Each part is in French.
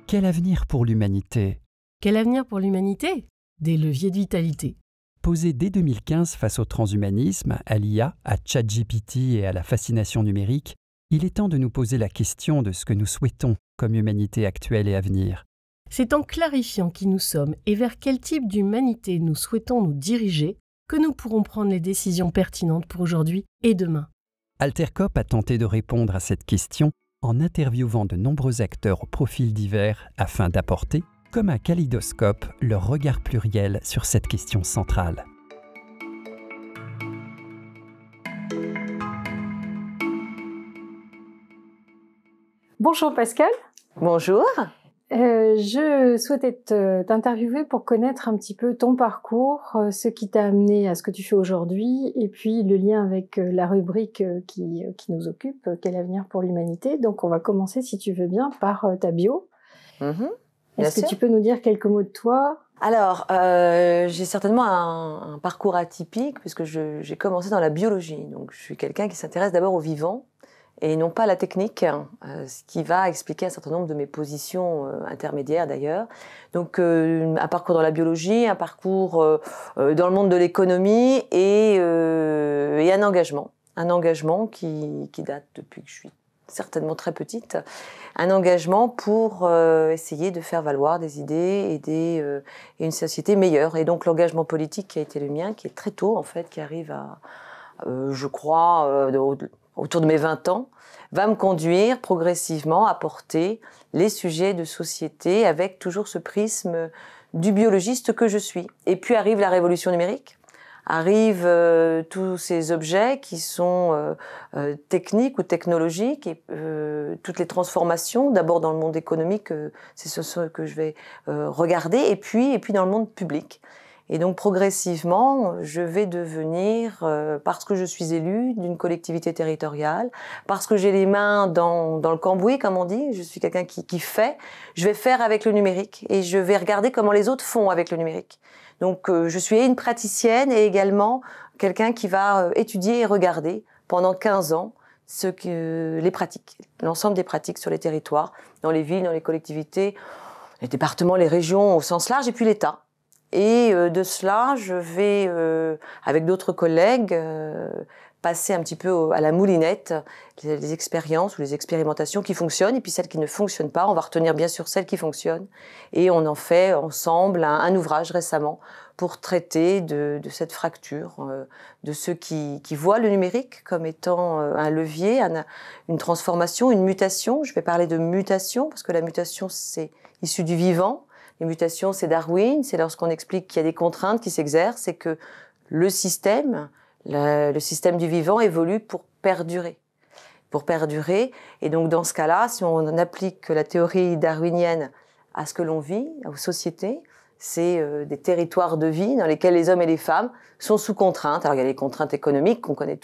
Quel avenir pour l'humanité? Quel avenir pour l'humanité? Des leviers de vitalité. Posé dès 2015 face au transhumanisme, à l'IA, à ChatGPT et à la fascination numérique, il est temps de nous poser la question de ce que nous souhaitons comme humanité actuelle et à venir. C'est en clarifiant qui nous sommes et vers quel type d'humanité nous souhaitons nous diriger que nous pourrons prendre les décisions pertinentes pour aujourd'hui et demain. Altercop a tenté de répondre à cette question en interviewant de nombreux acteurs aux profils divers afin d'apporter, comme un kaléidoscope, leur regard pluriel sur cette question centrale. Bonjour Pascal. Bonjour. Je souhaitais t'interviewer pour connaître un petit peu ton parcours, ce qui t'a amené à ce que tu fais aujourd'hui, et puis le lien avec la rubrique qui nous occupe, Quel avenir pour l'humanité. Donc on va commencer, si tu veux bien, par ta bio. Est-ce que tu peux nous dire quelques mots de toi ? Alors, j'ai certainement un parcours atypique, puisque j'ai commencé dans la biologie. Donc je suis quelqu'un qui s'intéresse d'abord au vivant, et non pas à la technique, ce qui va expliquer un certain nombre de mes positions intermédiaires d'ailleurs. Donc un parcours dans la biologie, un parcours dans le monde de l'économie et un engagement qui date depuis que je suis certainement très petite, un engagement pour essayer de faire valoir des idées et une société meilleure. Et donc l'engagement politique qui a été le mien, qui est très tôt en fait, qui arrive à, je crois, autour de mes 20 ans, va me conduire progressivement à porter les sujets de société avec toujours ce prisme du biologiste que je suis. Et puis arrive la révolution numérique, arrivent tous ces objets qui sont techniques ou technologiques, et toutes les transformations, d'abord dans le monde économique, c'est ce que je vais regarder, et puis dans le monde public. Et donc progressivement, je vais devenir, parce que je suis élue d'une collectivité territoriale, parce que j'ai les mains dans le cambouis, comme on dit, je suis quelqu'un qui fait, je vais faire avec le numérique et je vais regarder comment les autres font avec le numérique. Donc je suis une praticienne et également quelqu'un qui va étudier et regarder pendant 15 ans les pratiques, l'ensemble des pratiques sur les territoires, dans les villes, dans les collectivités, les départements, les régions au sens large et puis l'État. Et de cela, je vais, avec d'autres collègues, passer un petit peu à la moulinette les expériences ou les expérimentations qui fonctionnent et puis celles qui ne fonctionnent pas. On va retenir bien sûr celles qui fonctionnent et on en fait ensemble un ouvrage récemment pour traiter de cette fracture, de ceux qui voient le numérique comme étant un levier, une transformation, une mutation. Je vais parler de mutation parce que la mutation, c'est issu du vivant. Les mutations, c'est Darwin, c'est lorsqu'on explique qu'il y a des contraintes qui s'exercent et que le système du vivant évolue pour perdurer. Et donc dans ce cas-là, si on applique la théorie darwinienne à ce que l'on vit, aux sociétés, c'est des territoires de vie dans lesquels les hommes et les femmes sont sous contraintes. Alors il y a les contraintes économiques qu'on connaît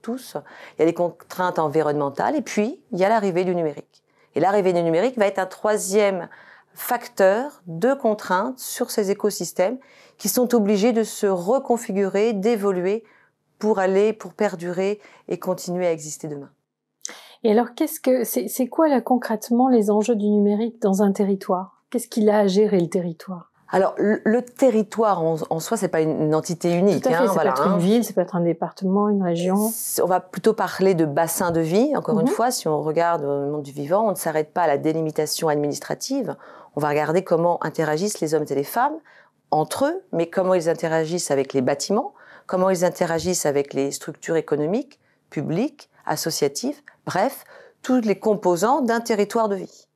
tous, il y a les contraintes environnementales et puis il y a l'arrivée du numérique. Et l'arrivée du numérique va être un troisième facteur de contraintes sur ces écosystèmes qui sont obligés de se reconfigurer, d'évoluer pour perdurer et continuer à exister demain. Et alors, c'est quoi là concrètement les enjeux du numérique dans un territoire? Qu'est-ce qu'il a à gérer le territoire? Alors, le territoire en soi, c'est pas une entité unique. Tout à fait, ça peut être une ville, ça peut être un département, une région. On va plutôt parler de bassin de vie. Encore une fois, si on regarde le monde du vivant, on ne s'arrête pas à la délimitation administrative. On va regarder comment interagissent les hommes et les femmes entre eux, mais comment ils interagissent avec les bâtiments, comment ils interagissent avec les structures économiques, publiques, associatives, bref, toutes les composants d'un territoire de vie.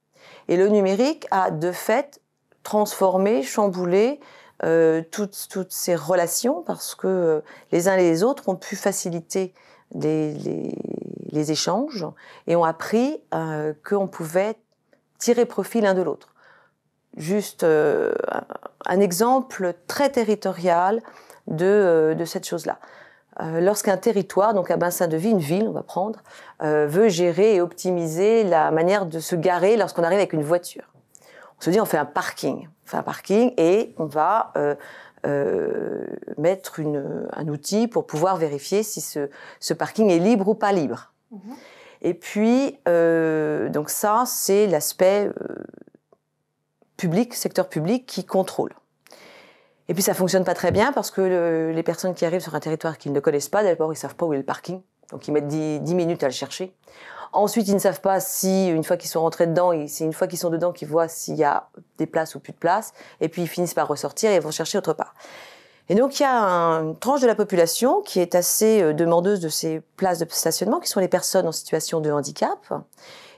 Et le numérique a de fait transformé, chamboulé toutes ces relations parce que les uns et les autres ont pu faciliter les échanges et ont appris qu'on pouvait tirer profit l'un de l'autre. Juste un exemple très territorial de cette chose-là. Lorsqu'un territoire, donc un bassin de vie, une ville, on va prendre, veut gérer et optimiser la manière de se garer lorsqu'on arrive avec une voiture. On se dit, on fait un parking. Et on va mettre un outil pour pouvoir vérifier si ce parking est libre ou pas libre. Et puis, donc ça, c'est l'aspect public, secteur public, qui contrôle. Et puis ça fonctionne pas très bien parce que les personnes qui arrivent sur un territoire qu'ils ne connaissent pas, d'abord ils savent pas où est le parking, donc ils mettent 10 minutes à le chercher. Ensuite, ils ne savent pas si, une fois qu'ils sont rentrés dedans, c'est une fois qu'ils sont dedans qu'ils voient s'il y a des places ou plus de places, et puis ils finissent par ressortir et vont chercher autre part. Et donc il y a une tranche de la population qui est assez demandeuse de ces places de stationnement, qui sont les personnes en situation de handicap,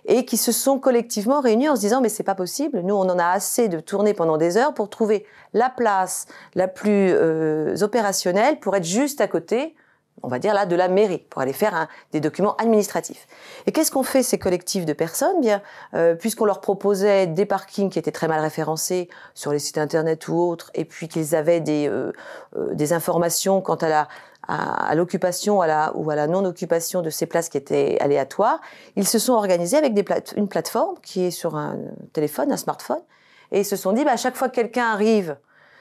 et qui se sont collectivement réunis en se disant mais c'est pas possible, nous on en a assez de tourner pendant des heures pour trouver la place la plus opérationnelle pour être juste à côté, on va dire là, de la mairie, pour aller faire des documents administratifs. Et qu'est-ce qu'ont fait ces collectifs de personnes? Bien, puisqu'on leur proposait des parkings qui étaient très mal référencés sur les sites internet ou autres, et puis qu'ils avaient des informations quant à l'occupation ou à la non-occupation de ces places qui étaient aléatoires, ils se sont organisés avec une plateforme qui est sur un téléphone, un smartphone, et ils se sont dit, à chaque fois que quelqu'un arrive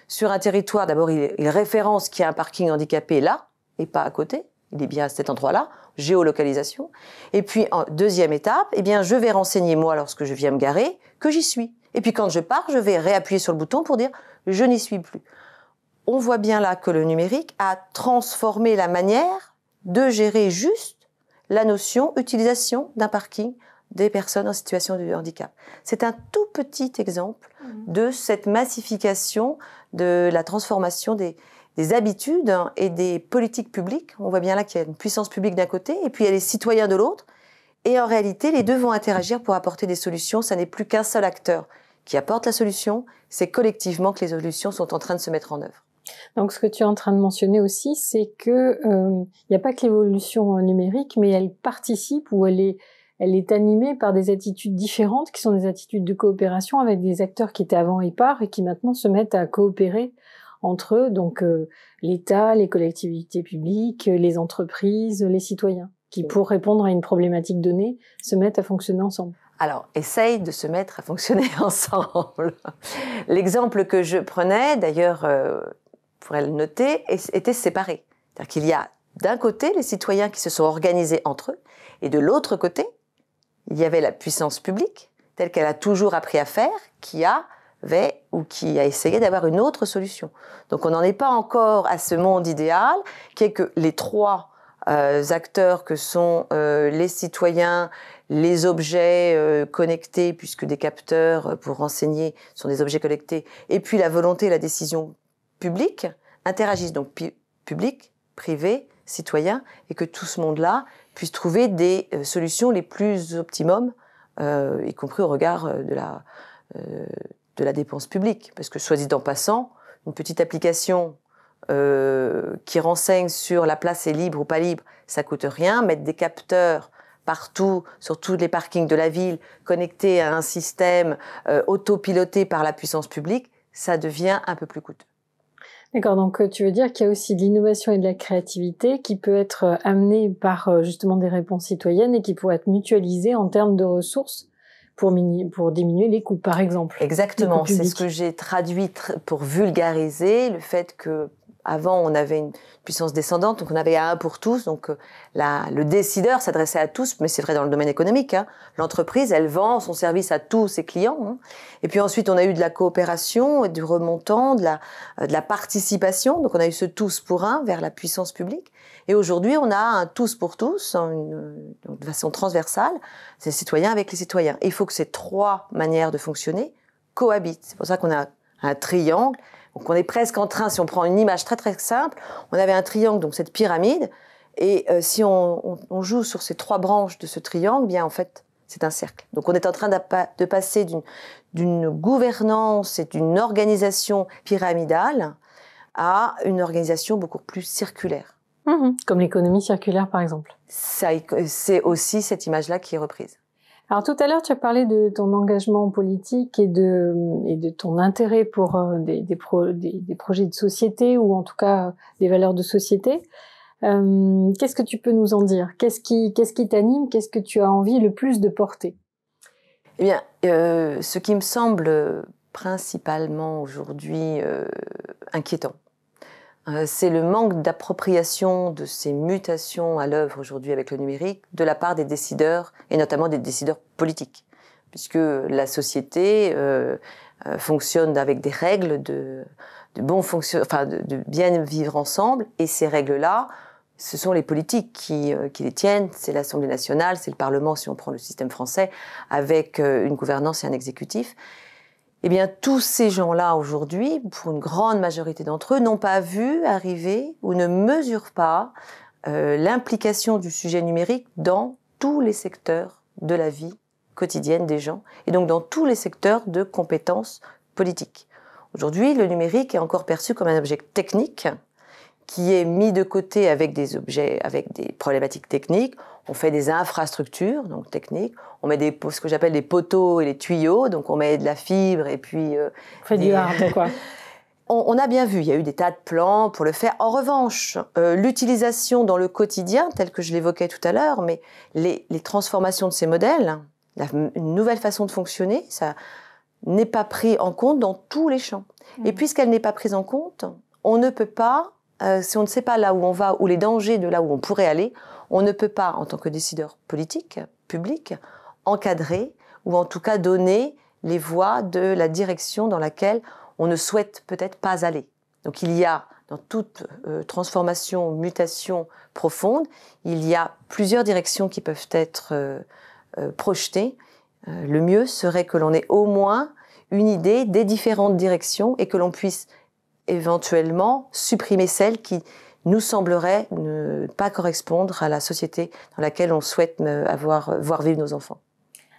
sur un territoire, d'abord il référence qu'il y a un parking handicapé là, et pas à côté, il est bien à cet endroit-là, géolocalisation. Et puis, en deuxième étape, eh bien, je vais renseigner, moi, lorsque je viens me garer, que j'y suis. Et puis, quand je pars, je vais réappuyer sur le bouton pour dire « je n'y suis plus ». On voit bien là que le numérique a transformé la manière de gérer juste la notion utilisation d'un parking des personnes en situation de handicap. C'est un tout petit exemple de cette massification de la transformation des habitudes et des politiques publiques. On voit bien là qu'il y a une puissance publique d'un côté et puis il y a les citoyens de l'autre. Et en réalité, les deux vont interagir pour apporter des solutions. Ça n'est plus qu'un seul acteur qui apporte la solution. C'est collectivement que les solutions sont en train de se mettre en œuvre. Donc, ce que tu es en train de mentionner aussi, c'est que il n'y a pas que l'évolution numérique, mais elle participe ou elle est animée par des attitudes différentes qui sont des attitudes de coopération avec des acteurs qui étaient avant épars et qui maintenant se mettent à coopérer entre eux, donc l'État, les collectivités publiques, les entreprises, les citoyens, qui pour répondre à une problématique donnée, se mettent à fonctionner ensemble. Alors, essaye de se mettre à fonctionner ensemble. L'exemple que je prenais, d'ailleurs, vous pourrez le noter, était séparé. C'est-à-dire qu'il y a d'un côté les citoyens qui se sont organisés entre eux, et de l'autre côté, il y avait la puissance publique, telle qu'elle a toujours appris à faire, qui a essayé d'avoir une autre solution. Donc on n'en est pas encore à ce monde idéal, qui est que les trois acteurs que sont les citoyens, les objets connectés, puisque des capteurs pour renseigner sont des objets connectés, et puis la volonté et la décision publique interagissent, donc public, privé, citoyen, et que tout ce monde-là puisse trouver des solutions les plus optimum, y compris au regard de la dépense publique. Parce que, soit dit en passant, une petite application qui renseigne sur la place est libre ou pas libre, ça coûte rien. Mettre des capteurs partout, sur tous les parkings de la ville, connectés à un système autopiloté par la puissance publique, ça devient un peu plus coûteux. D'accord, donc tu veux dire qu'il y a aussi de l'innovation et de la créativité qui peut être amenée par justement des réponses citoyennes et qui pourrait être mutualisée en termes de ressources pour diminuer les coûts, par exemple. Exactement, c'est ce que j'ai traduit pour vulgariser le fait que avant on avait une puissance descendante, donc on avait un pour tous, donc le décideur s'adressait à tous, mais c'est vrai dans le domaine économique. L'entreprise, elle vend son service à tous ses clients. Et puis ensuite, on a eu de la coopération, du remontant, de la participation. Donc on a eu ce tous pour un vers la puissance publique. Et aujourd'hui, on a un tous pour tous, de façon transversale, c'est les citoyens avec les citoyens. Et il faut que ces trois manières de fonctionner cohabitent. C'est pour ça qu'on a un triangle. Donc on est presque en train, si on prend une image très très simple, on avait un triangle, donc cette pyramide, et si on joue sur ces trois branches de ce triangle, bien en fait c'est un cercle. Donc on est en train de passer d'une gouvernance et d'une organisation pyramidale à une organisation beaucoup plus circulaire. Comme l'économie circulaire par exemple. C'est aussi cette image-là qui est reprise. Alors tout à l'heure, tu as parlé de ton engagement politique et de ton intérêt pour des projets de société ou en tout cas des valeurs de société. Qu'est-ce que tu peux nous en dire? Qu'est-ce qui t'anime? Qu'est-ce que tu as envie le plus de porter? Eh bien, ce qui me semble principalement aujourd'hui inquiétant, c'est le manque d'appropriation de ces mutations à l'œuvre aujourd'hui avec le numérique de la part des décideurs, et notamment des décideurs politiques. Puisque la société fonctionnent avec des règles de bien vivre ensemble. Et ces règles-là, ce sont les politiques qui les tiennent. C'est l'Assemblée nationale, c'est le Parlement, si on prend le système français, avec une gouvernance et un exécutif. Eh bien, tous ces gens-là, aujourd'hui, pour une grande majorité d'entre eux, n'ont pas vu arriver ou ne mesurent pas l'implication du sujet numérique dans tous les secteurs de la vie quotidienne des gens, et donc dans tous les secteurs de compétences politiques. Aujourd'hui, le numérique est encore perçu comme un objet technique qui est mis de côté avec des objets, avec des problématiques techniques. On fait des infrastructures, donc techniques. On met ce que j'appelle des poteaux et des tuyaux, donc on met de la fibre et puis... on fait du hard, quoi. On a bien vu, il y a eu des tas de plans pour le faire. En revanche, l'utilisation dans le quotidien, tel que je l'évoquais tout à l'heure, mais les transformations de ces modèles, une nouvelle façon de fonctionner, ça n'est pas pris en compte dans tous les champs. Et puisqu'elle n'est pas prise en compte, on ne peut pas, si on ne sait pas là où on va, ou les dangers de là où on pourrait aller, on ne peut pas, en tant que décideur politique, public, encadrer, ou en tout cas donner les voies de la direction dans laquelle on ne souhaite peut-être pas aller. Donc il y a, dans toute transformation, mutation profonde, il y a plusieurs directions qui peuvent être projetées. Le mieux serait que l'on ait au moins une idée des différentes directions et que l'on puisse éventuellement supprimer celles qui nous sembleraient ne pas correspondre à la société dans laquelle on souhaite voir vivre nos enfants.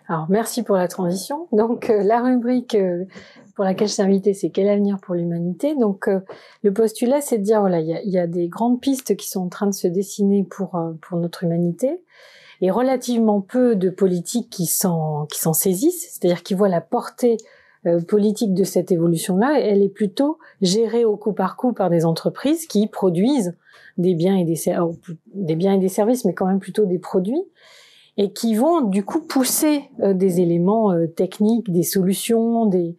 Alors, merci pour la transition. Donc, la rubrique pour laquelle je t'ai invitée, c'est « Quel avenir pour l'humanité ?» Donc, le postulat, c'est de dire, voilà, il y a des grandes pistes qui sont en train de se dessiner pour notre humanité, et relativement peu de politiques qui s'en saisissent, c'est-à-dire qui voient la portée politique de cette évolution-là. Elle est plutôt gérée au coup par coup par des entreprises qui produisent des biens et des services, mais quand même plutôt des produits, et qui vont du coup pousser des éléments techniques, des solutions, des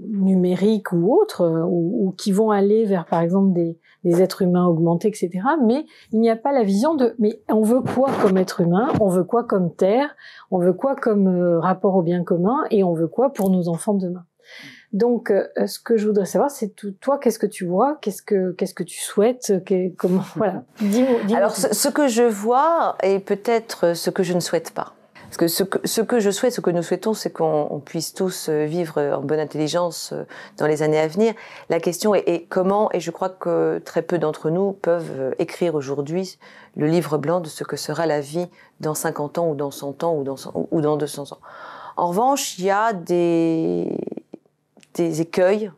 numériques ou autres, ou qui vont aller vers par exemple des êtres humains augmentés, etc. Mais il n'y a pas la vision de mais on veut quoi comme être humain, on veut quoi comme terre, on veut quoi comme rapport au bien commun, et on veut quoi pour nos enfants de demain. Donc, ce que je voudrais savoir, c'est toi, qu'est-ce que tu vois, qu'est-ce que tu souhaites, comment, voilà. Dis-moi. Alors, ce que je vois est peut-être ce que je ne souhaite pas. Parce que ce que je souhaite, ce que nous souhaitons, c'est qu'on puisse tous vivre en bonne intelligence dans les années à venir. La question est comment, et je crois que très peu d'entre nous peuvent écrire aujourd'hui le livre blanc de ce que sera la vie dans 50 ans, ou dans 100 ans, ou dans 200 ans. En revanche, il y a des écueils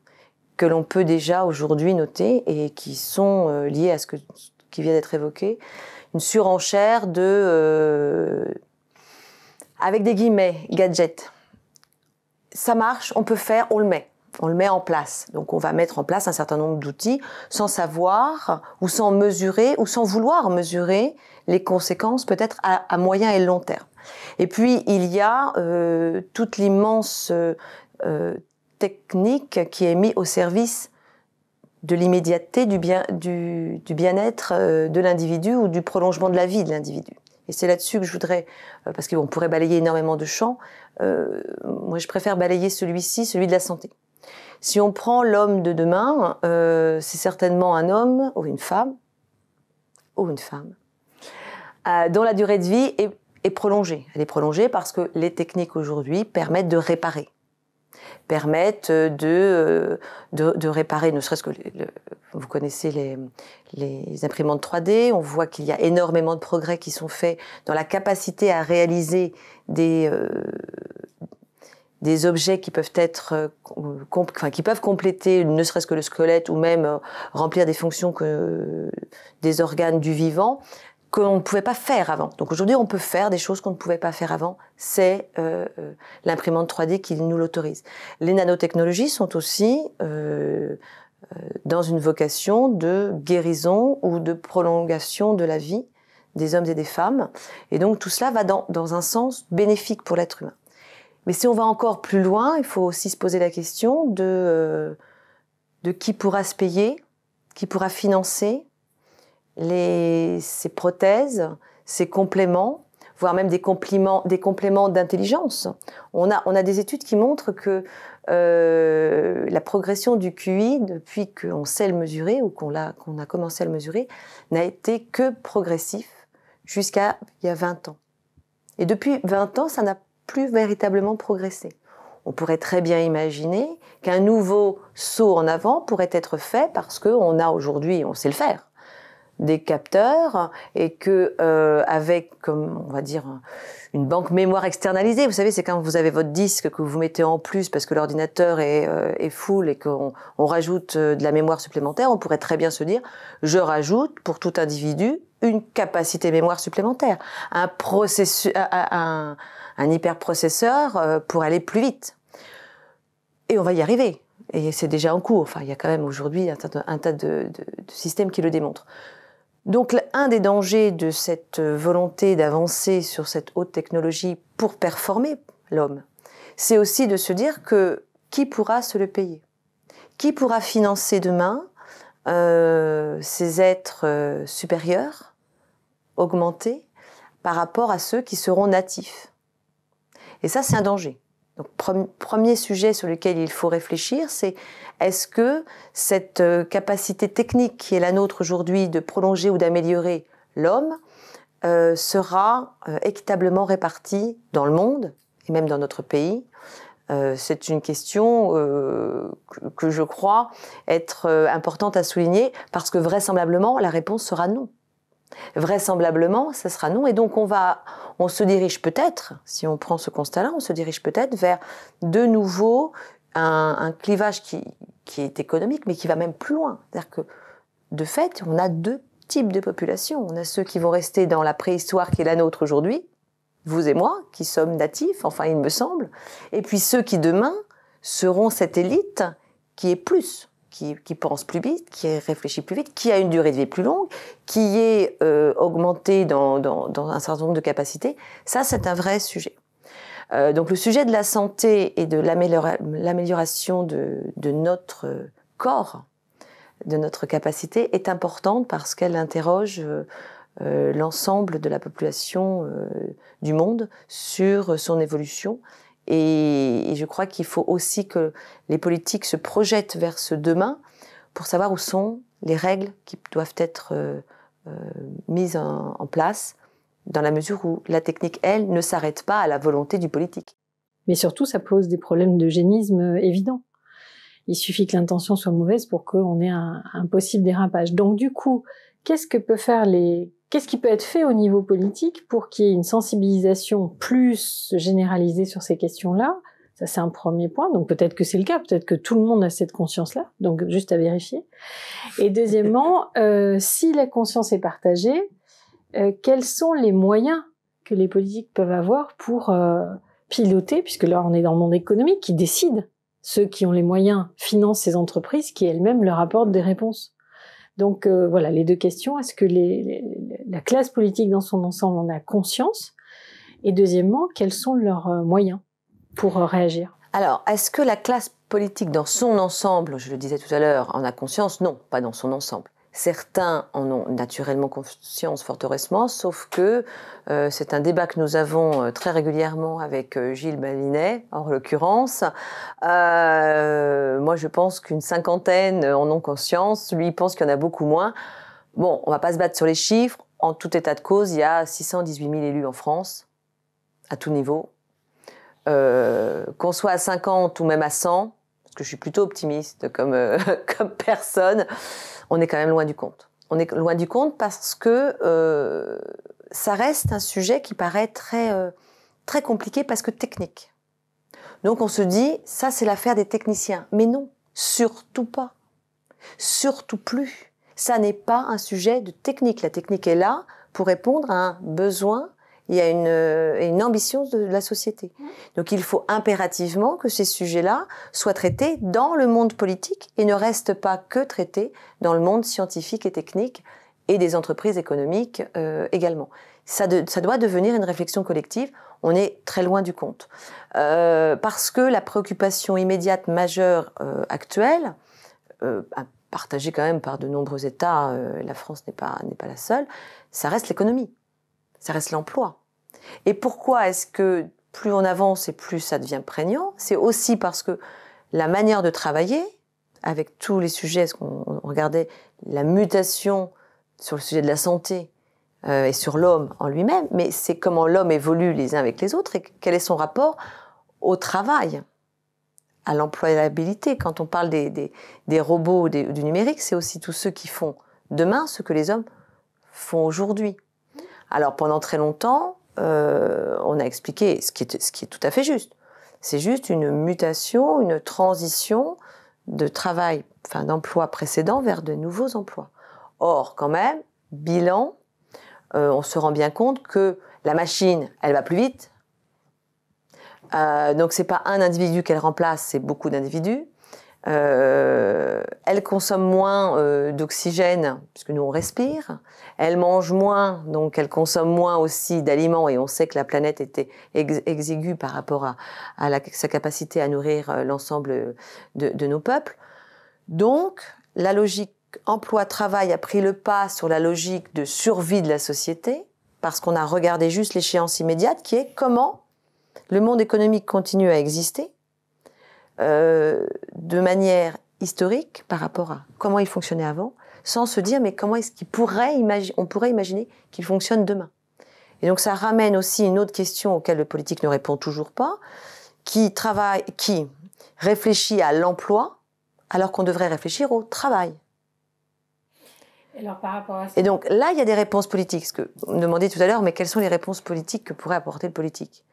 que l'on peut déjà aujourd'hui noter et qui sont liés à ce qui vient d'être évoqué. Une surenchère avec des guillemets, gadgets. Ça marche, on peut faire, on le met en place. Donc on va mettre en place un certain nombre d'outils sans savoir ou sans mesurer ou sans vouloir mesurer les conséquences peut-être à moyen et long terme. Et puis il y a toute l'immense technique qui est mise au service de l'immédiateté, du bien-être de l'individu ou du prolongement de la vie de l'individu. Et c'est là-dessus que je voudrais, parce qu'on pourrait balayer énormément de champs, moi je préfère balayer celui de la santé. Si on prend l'homme de demain, c'est certainement un homme ou une femme, dont la durée de vie est prolongée. Elle est prolongée parce que les techniques aujourd'hui permettent de réparer. Permettent de réparer, ne serait-ce que vous connaissez les imprimantes 3D, on voit qu'il y a énormément de progrès qui sont faits dans la capacité à réaliser des objets qui peuvent être qui peuvent compléter ne serait-ce que le squelette ou même remplir des fonctions des organes du vivant qu'on ne pouvait pas faire avant. Donc aujourd'hui, on peut faire des choses qu'on ne pouvait pas faire avant. C'est l'imprimante 3D qui nous l'autorise. Les nanotechnologies sont aussi dans une vocation de guérison ou de prolongation de la vie des hommes et des femmes. Et donc tout cela va dans un sens bénéfique pour l'être humain. Mais si on va encore plus loin, il faut aussi se poser la question de qui pourra se payer, qui pourra financer ces prothèses, ces compléments, voire même des compléments d'intelligence. On a des études qui montrent que la progression du QI, depuis qu'on sait le mesurer ou qu'on a commencé à le mesurer, n'a été que progressif jusqu'à il y a 20 ans. Et depuis 20 ans, ça n'a plus véritablement progressé. On pourrait très bien imaginer qu'un nouveau saut en avant pourrait être fait parce qu'on a aujourd'hui, on sait le faire, des capteurs et que avec, comme on va dire, une banque mémoire externalisée, vous savez, c'est quand vous avez votre disque que vous mettez en plus parce que l'ordinateur est full et qu'on rajoute de la mémoire supplémentaire, on pourrait très bien se dire, je rajoute pour tout individu une capacité mémoire supplémentaire, un hyperprocesseur pour aller plus vite. Et on va y arriver. Et c'est déjà en cours. Enfin, il y a quand même aujourd'hui un tas de systèmes qui le démontrent. Donc, un des dangers de cette volonté d'avancer sur cette haute technologie pour performer l'homme, c'est aussi de se dire que qui pourra se le payer? Qui pourra financer demain ces êtres supérieurs, augmentés, par rapport à ceux qui seront natifs? Et ça, c'est un danger. Donc, premier sujet sur lequel il faut réfléchir, c'est est-ce que cette capacité technique qui est la nôtre aujourd'hui de prolonger ou d'améliorer l'homme sera équitablement répartie dans le monde et même dans notre pays? C'est une question que je crois être importante à souligner parce que vraisemblablement, la réponse sera non. Vraisemblablement, ça sera non. Et donc, on se dirige peut-être, si on prend ce constat-là, on se dirige peut-être vers de nouveau un clivage qui est économique, mais qui va même plus loin. C'est-à-dire que, de fait, on a deux types de populations. On a ceux qui vont rester dans la préhistoire qui est la nôtre aujourd'hui, vous et moi, qui sommes natifs, enfin, il me semble, et puis ceux qui, demain, seront cette élite qui est plus, qui pense plus vite, qui réfléchit plus vite, qui a une durée de vie plus longue, qui est augmentée dans un certain nombre de capacités. Ça, c'est un vrai sujet. Donc le sujet de la santé et de l'amélioration de notre corps, de notre capacité, est importante parce qu'elle interroge l'ensemble de la population du monde sur son évolution. Et je crois qu'il faut aussi que les politiques se projettent vers ce demain pour savoir où sont les règles qui doivent être mises en place dans la mesure où la technique, elle, ne s'arrête pas à la volonté du politique. Mais surtout, ça pose des problèmes d'eugénisme évidents. Il suffit que l'intention soit mauvaise pour qu'on ait un possible dérapage. Donc du coup, qu'est-ce qui peut être fait au niveau politique pour qu'il y ait une sensibilisation plus généralisée sur ces questions-là? Ça, c'est un premier point. Donc peut-être que c'est le cas, peut-être que tout le monde a cette conscience-là. Donc juste à vérifier. Et deuxièmement, si la conscience est partagée, quels sont les moyens que les politiques peuvent avoir pour piloter, puisque là on est dans le monde économique qui décide. Ceux qui ont les moyens financent ces entreprises qui elles-mêmes leur apportent des réponses. Donc voilà les deux questions. Est-ce que la classe politique dans son ensemble en a conscience? Et deuxièmement, quels sont leurs moyens pour réagir? Alors, est-ce que la classe politique dans son ensemble, je le disais tout à l'heure, en a conscience? Non, pas dans son ensemble. Certains en ont naturellement conscience, fort heureusement, sauf que c'est un débat que nous avons très régulièrement avec Gilles Bavinet, en l'occurrence. Moi, je pense qu'une cinquantaine en ont conscience. Lui, il pense qu'il y en a beaucoup moins. Bon, on va pas se battre sur les chiffres. En tout état de cause, il y a 618 000 élus en France, à tout niveau. Qu'on soit à 50 ou même à 100, parce que je suis plutôt optimiste comme personne, on est quand même loin du compte. On est loin du compte parce que ça reste un sujet qui paraît très compliqué parce que technique. Donc on se dit, ça c'est l'affaire des techniciens. Mais non, surtout pas. Surtout plus. Ça n'est pas un sujet de technique. La technique est là pour répondre à un besoin. Il y a une ambition de la société. Donc il faut impérativement que ces sujets-là soient traités dans le monde politique et ne restent pas que traités dans le monde scientifique et technique et des entreprises économiques également. Ça doit devenir une réflexion collective. On est très loin du compte. Parce que la préoccupation immédiate majeure actuelle, partagée quand même par de nombreux États, la France n'est pas la seule, ça reste l'économie. Ça reste l'emploi. Et pourquoi est-ce que plus on avance et plus ça devient prégnant? C'est aussi parce que la manière de travailler, avec tous les sujets, est-ce qu'on regardait la mutation sur le sujet de la santé et sur l'homme en lui-même, mais c'est comment l'homme évolue les uns avec les autres et quel est son rapport au travail, à l'employabilité. Quand on parle des robots, du numérique, c'est aussi tous ceux qui font demain ce que les hommes font aujourd'hui. Alors pendant très longtemps, on a expliqué ce qui est tout à fait juste. C'est juste une mutation, une transition de travail, enfin d'emploi précédent vers de nouveaux emplois. Or, quand même, bilan, on se rend bien compte que la machine, elle va plus vite. Donc c'est pas un individu qu'elle remplace, c'est beaucoup d'individus. Elle consomme moins d'oxygène, puisque nous on respire. Elle mange moins, donc elle consomme moins aussi d'aliments, et on sait que la planète était exiguë par rapport à sa capacité à nourrir l'ensemble de nos peuples. Donc, la logique emploi-travail a pris le pas sur la logique de survie de la société, parce qu'on a regardé juste l'échéance immédiate, qui est comment le monde économique continue à exister, de manière historique par rapport à comment il fonctionnait avant, sans se dire mais comment est-ce qu'on pourrait imaginer qu'il fonctionne demain. Et donc ça ramène aussi une autre question auquel le politique ne répond toujours pas, qui réfléchit à l'emploi alors qu'on devrait réfléchir au travail. Alors, par rapport à ça... Et donc là il y a des réponses politiques, ce que vous me demandiez tout à l'heure, mais quelles sont les réponses politiques que pourrait apporter le politique?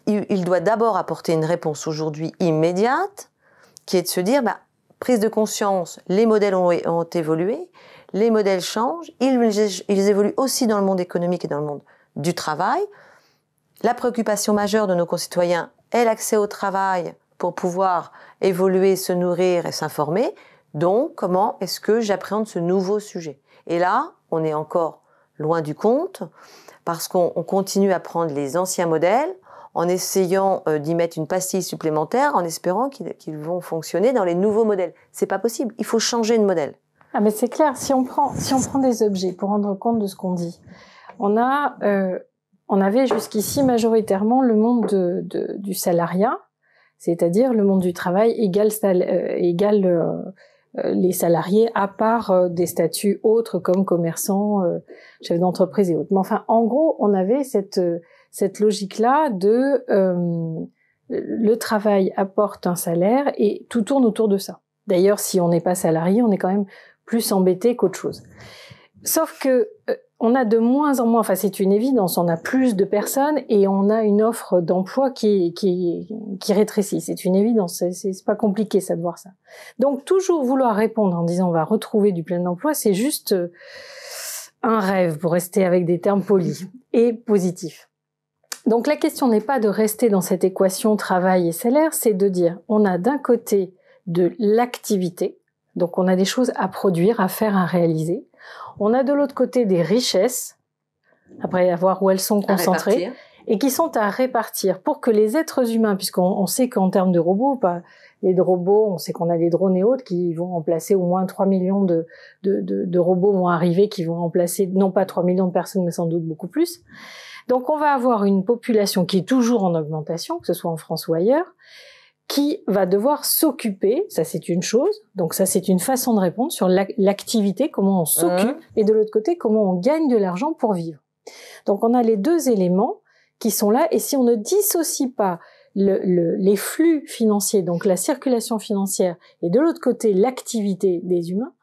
Il doit d'abord apporter une réponse aujourd'hui immédiate, qui est de se dire, prise de conscience, les modèles ont évolué, les modèles changent, ils évoluent aussi dans le monde économique et dans le monde du travail. La préoccupation majeure de nos concitoyens est l'accès au travail pour pouvoir évoluer, se nourrir et s'informer. Donc, comment est-ce que j'appréhende ce nouveau sujet? Et là, on est encore loin du compte, parce qu'on continue à prendre les anciens modèles, en essayant d'y mettre une pastille supplémentaire, en espérant qu'ils vont fonctionner dans les nouveaux modèles. C'est pas possible. Il faut changer de modèle. Ah, mais c'est clair. Si on prend des objets pour rendre compte de ce qu'on dit, on avait jusqu'ici majoritairement le monde du salariat, c'est-à-dire le monde du travail égal les salariés à part des statuts autres comme commerçants, chefs d'entreprise et autres. Mais enfin, en gros, on avait cette logique-là de le travail apporte un salaire et tout tourne autour de ça. D'ailleurs, si on n'est pas salarié, on est quand même plus embêté qu'autre chose. Sauf que on a de moins en moins, enfin c'est une évidence, on a plus de personnes et on a une offre d'emploi qui rétrécit. C'est une évidence, c'est pas compliqué ça de voir ça. Donc toujours vouloir répondre en disant on va retrouver du plein emploi, c'est juste un rêve pour rester avec des termes polis et positifs. Donc la question n'est pas de rester dans cette équation travail et salaire, c'est de dire on a d'un côté de l'activité, donc on a des choses à produire, à faire, à réaliser. On a de l'autre côté des richesses, après à voir où elles sont concentrées, et qui sont à répartir pour que les êtres humains, puisqu'on sait qu'en termes de robots, on sait qu'on a des drones et autres qui vont remplacer au moins 3 millions de robots vont arriver, qui vont remplacer non pas 3 millions de personnes, mais sans doute beaucoup plus. Donc on va avoir une population qui est toujours en augmentation, que ce soit en France ou ailleurs, qui va devoir s'occuper, ça c'est une chose, donc ça c'est une façon de répondre sur l'activité, comment on s'occupe, et de l'autre côté, comment on gagne de l'argent pour vivre. Donc on a les deux éléments qui sont là, et si on ne dissocie pas les flux financiers, donc la circulation financière, et de l'autre côté l'activité des humains,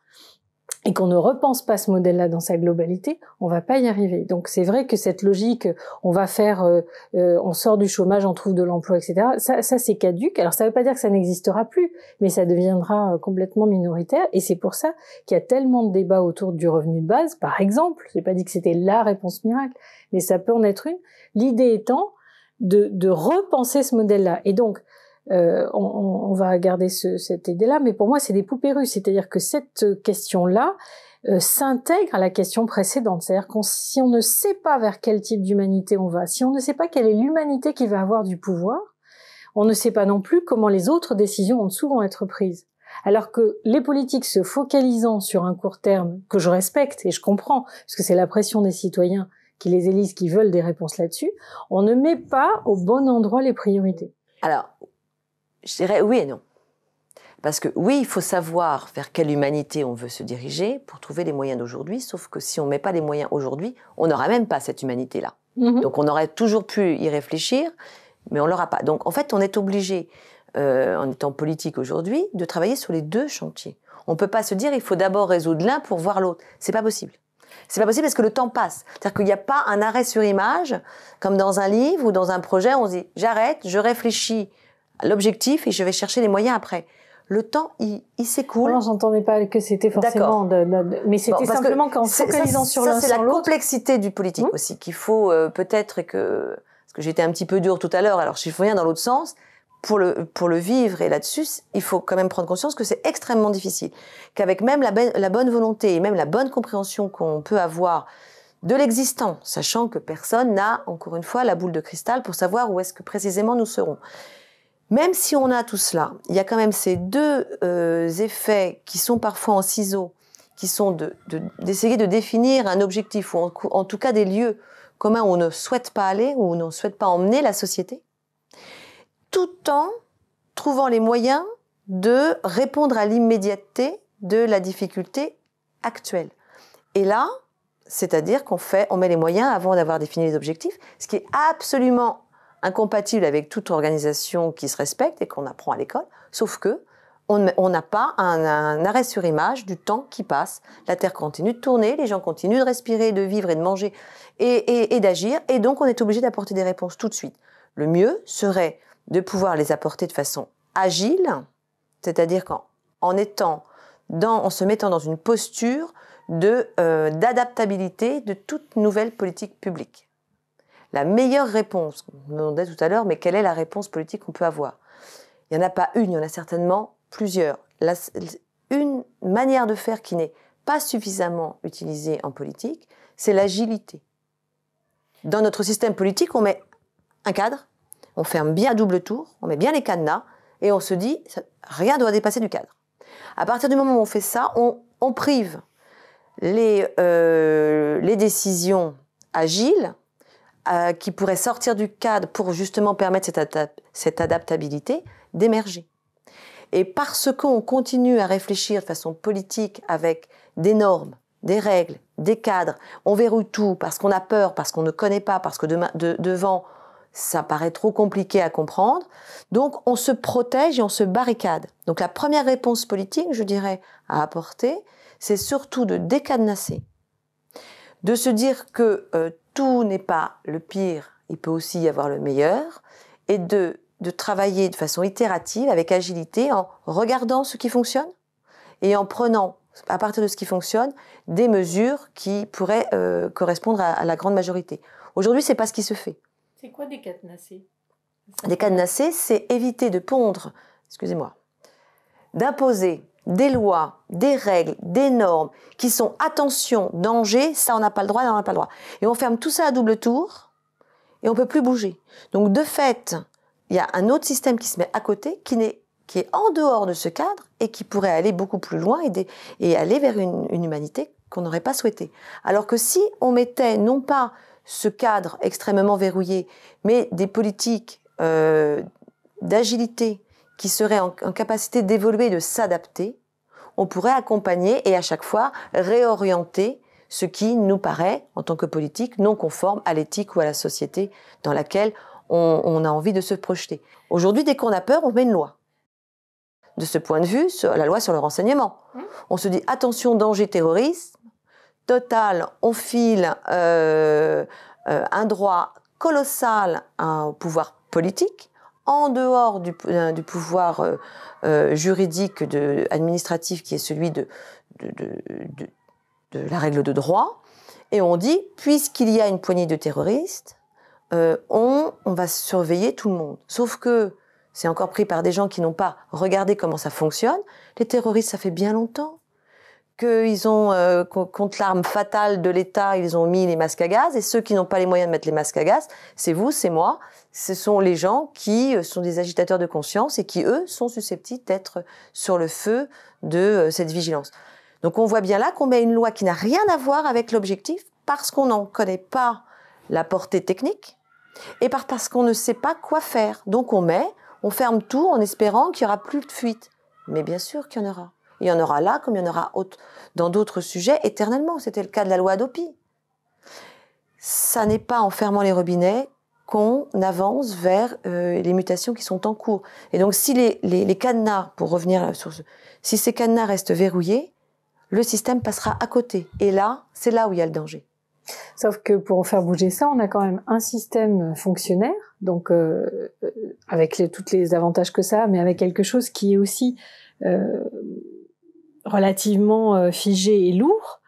et qu'on ne repense pas ce modèle-là dans sa globalité, on va pas y arriver. Donc c'est vrai que cette logique, on va faire, on sort du chômage, on trouve de l'emploi, etc. Ça c'est caduque. Alors ça veut pas dire que ça n'existera plus, mais ça deviendra complètement minoritaire. Et c'est pour ça qu'il y a tellement de débats autour du revenu de base, par exemple. J'ai pas dit que c'était la réponse miracle, mais ça peut en être une. L'idée étant de repenser ce modèle-là. Et donc on va garder cette idée-là, mais pour moi c'est des poupées russes, c'est-à-dire que cette question-là s'intègre à la question précédente, c'est-à-dire si on ne sait pas vers quel type d'humanité on va, si on ne sait pas quelle est l'humanité qui va avoir du pouvoir, on ne sait pas non plus comment les autres décisions en dessous vont être prises. Alors que les politiques se focalisant sur un court terme, que je respecte et je comprends, parce que c'est la pression des citoyens qui les élisent, qui veulent des réponses là-dessus, on ne met pas au bon endroit les priorités. Alors, je dirais oui et non. Parce que oui, il faut savoir vers quelle humanité on veut se diriger pour trouver les moyens d'aujourd'hui, sauf que si on ne met pas les moyens aujourd'hui, on n'aura même pas cette humanité-là. Donc on aurait toujours pu y réfléchir, mais on ne l'aura pas. Donc en fait, on est obligé, en étant politique aujourd'hui, de travailler sur les deux chantiers. On ne peut pas se dire il faut d'abord résoudre l'un pour voir l'autre. C'est pas possible. C'est pas possible parce que le temps passe. C'est-à-dire qu'il n'y a pas un arrêt sur image, comme dans un livre ou dans un projet, on se dit j'arrête, je réfléchis à l'objectif et je vais chercher les moyens après. Le temps, il s'écoule. Non, j'entendais pas que c'était forcément mais c'était simplement qu'en focalisant sur l'un sur l'autre. C'est la complexité du politique aussi, qu'il faut peut-être parce que j'étais un petit peu dure tout à l'heure, alors je fais rien dans l'autre sens, pour le vivre et là-dessus, il faut quand même prendre conscience que c'est extrêmement difficile. Qu'avec même la bonne volonté et même la bonne compréhension qu'on peut avoir de l'existant, sachant que personne n'a, encore une fois, la boule de cristal pour savoir où est-ce que précisément nous serons. Même si on a tout cela, il y a quand même ces deux effets qui sont parfois en ciseaux, qui sont d'essayer de définir un objectif, ou en tout cas des lieux communs où on ne souhaite pas aller, où on ne souhaite pas emmener la société, tout en trouvant les moyens de répondre à l'immédiateté de la difficulté actuelle. Et là, c'est-à-dire on met les moyens avant d'avoir défini les objectifs, ce qui est absolument incompatible avec toute organisation qui se respecte et qu'on apprend à l'école, sauf que on n'a pas un arrêt sur image du temps qui passe. La Terre continue de tourner, les gens continuent de respirer, de vivre et de manger et d'agir, et donc on est obligé d'apporter des réponses tout de suite. Le mieux serait de pouvoir les apporter de façon agile, c'est-à-dire en se mettant dans une posture d'adaptabilité de toute nouvelle politique publique. La meilleure réponse, on me demandait tout à l'heure, mais quelle est la réponse politique qu'on peut avoir? Il n'y en a pas une, il y en a certainement plusieurs. Une manière de faire qui n'est pas suffisamment utilisée en politique, c'est l'agilité. Dans notre système politique, on met un cadre, on ferme bien à double tour, on met bien les cadenas, et on se dit, rien ne doit dépasser du cadre. À partir du moment où on fait ça, on prive les décisions agiles, qui pourraient sortir du cadre pour justement permettre cette adaptabilité, d'émerger. Et parce qu'on continue à réfléchir de façon politique avec des normes, des règles, des cadres, on verrouille tout parce qu'on a peur, parce qu'on ne connaît pas, parce que devant, ça paraît trop compliqué à comprendre. Donc on se protège et on se barricade. Donc la première réponse politique, je dirais, à apporter, c'est surtout de décadenasser, de se dire que tout n'est pas le pire, il peut aussi y avoir le meilleur, et de travailler de façon itérative, avec agilité, en regardant ce qui fonctionne et en prenant, à partir de ce qui fonctionne, des mesures qui pourraient correspondre à la grande majorité. Aujourd'hui, c'est pas ce qui se fait. C'est quoi décadenasser? Décadenasser, c'est éviter de pondre, d'imposer des lois, des règles, des normes qui sont attention, danger, ça on n'a pas le droit, on n'a pas le droit. Et on ferme tout ça à double tour et on peut plus bouger. Donc de fait, il y a un autre système qui se met à côté, qui est en dehors de ce cadre et qui pourrait aller beaucoup plus loin et aller vers une humanité qu'on n'aurait pas souhaitée. Alors que si on mettait non pas ce cadre extrêmement verrouillé, mais des politiques d'agilité qui seraient en capacité d'évoluer et de s'adapter, on pourrait accompagner et à chaque fois réorienter ce qui nous paraît, en tant que politique, non conforme à l'éthique ou à la société dans laquelle on a envie de se projeter. Aujourd'hui, dès qu'on a peur, on met une loi. De ce point de vue, la loi sur le renseignement. On se dit, attention, danger, terrorisme. Total, on file un droit colossal au pouvoir politique, en dehors du pouvoir juridique, administratif, qui est celui de la règle de droit. Et on dit, puisqu'il y a une poignée de terroristes, on va surveiller tout le monde. Sauf que c'est encore pris par des gens qui n'ont pas regardé comment ça fonctionne. Les terroristes, ça fait bien longtemps qu'ils ont, contre l'arme fatale de l'État, ils ont mis les masques à gaz. Et ceux qui n'ont pas les moyens de mettre les masques à gaz, c'est vous, c'est moi. Ce sont les gens qui sont des agitateurs de conscience et qui, eux, sont susceptibles d'être sur le feu de cette vigilance. Donc on voit bien là qu'on met une loi qui n'a rien à voir avec l'objectif parce qu'on n'en connaît pas la portée technique, et parce qu'on ne sait pas quoi faire. Donc on ferme tout en espérant qu'il n'y aura plus de fuite. Mais bien sûr qu'il y en aura. Il y en aura là comme il y en aura dans d'autres sujets éternellement. C'était le cas de la loi Hadopi. Ça n'est pas en fermant les robinets qu'on avance vers les mutations qui sont en cours. Et donc si les cadenas, pour revenir sur si ces cadenas restent verrouillés, le système passera à côté. Et là, c'est là où il y a le danger. Sauf que pour faire bouger ça, on a quand même un système fonctionnaire, donc avec tous les avantages que ça a, mais avec quelque chose qui est aussi relativement figé et lourd.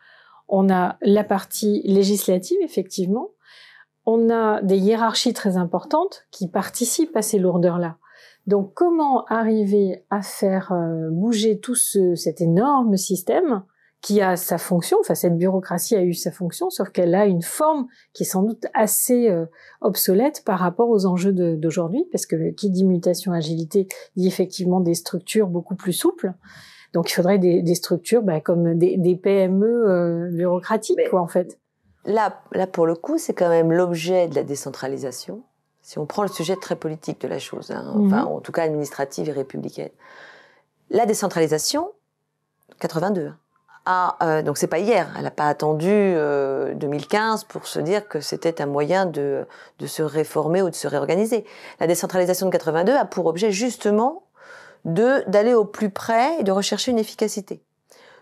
On a la partie législative, effectivement. On a des hiérarchies très importantes qui participent à ces lourdeurs-là. Donc, comment arriver à faire bouger tout cet énorme système qui a sa fonction, enfin cette bureaucratie a eu sa fonction, sauf qu'elle a une forme qui est sans doute assez obsolète par rapport aux enjeux d'aujourd'hui, parce que qui dit mutation agilité dit effectivement des structures beaucoup plus souples. Donc il faudrait des structures comme des PME bureaucratiques, quoi, en fait. Là, pour le coup, c'est quand même l'objet de la décentralisation. Si on prend le sujet très politique de la chose, enfin, en tout cas administrative et républicaine. La décentralisation, 82. Donc c'est pas hier, elle n'a pas attendu 2015 pour se dire que c'était un moyen de se réformer ou de se réorganiser. La décentralisation de 82 a pour objet justement d'aller au plus près et de rechercher une efficacité.